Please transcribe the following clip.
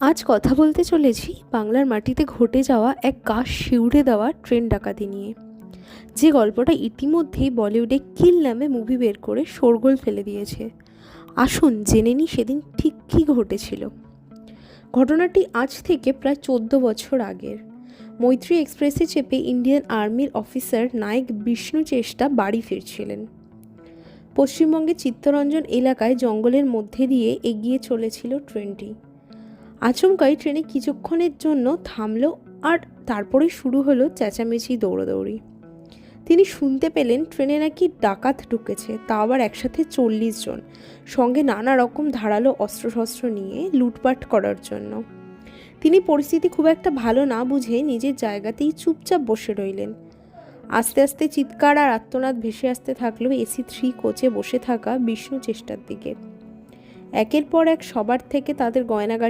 আজ কথা বলতে চলেছি বাংলার মাটিতে ঘটে যাওয়া এক গা শিউরে দেওয়া ট্রেন ডাকাতি নিয়ে, যে গল্পটা ইতিমধ্যেই বলিউডে কিল নামে মুভি বের করে শোরগোল ফেলে দিয়েছে। আসুন জেনে নিই সেদিন ঠিক কী ঘটেছিল। ঘটনাটি আজ থেকে প্রায় 14 বছর আগের। মৈত্রী এক্সপ্রেসে চেপে ইন্ডিয়ান আর্মির অফিসার নায়ক বিষ্ণু চেষ্টা বাড়ি ফিরছিলেন। পশ্চিমবঙ্গের চিত্তরঞ্জন এলাকায় জঙ্গলের মধ্যে দিয়ে এগিয়ে চলেছিল ট্রেনটি। আচমকাই ট্রেনে কিছুক্ষণের জন্য থামলো, আর তারপরে শুরু হলো চেঁচামেচি, দৌড়াদৌড়ি। তিনি শুনতে পেলেন ট্রেনে নাকি ডাকাত ঢুকেছে, তা আবার একসাথে 40 জন, সঙ্গে নানা রকম ধারালো অস্ত্রশস্ত্র নিয়ে লুটপাট করার জন্য। তিনি পরিস্থিতি খুব একটা ভালো না বুঝে নিজের জায়গাতেই চুপচাপ বসে রইলেন। আস্তে আস্তে চিৎকার আর আর্তনাদ ভেসে আসতে থাকলো AC3 কোচে বসে থাকা বিষ্ণু চেষ্টার দিকে। একের পর এক সবার থেকে তাদের গয়নাগাটি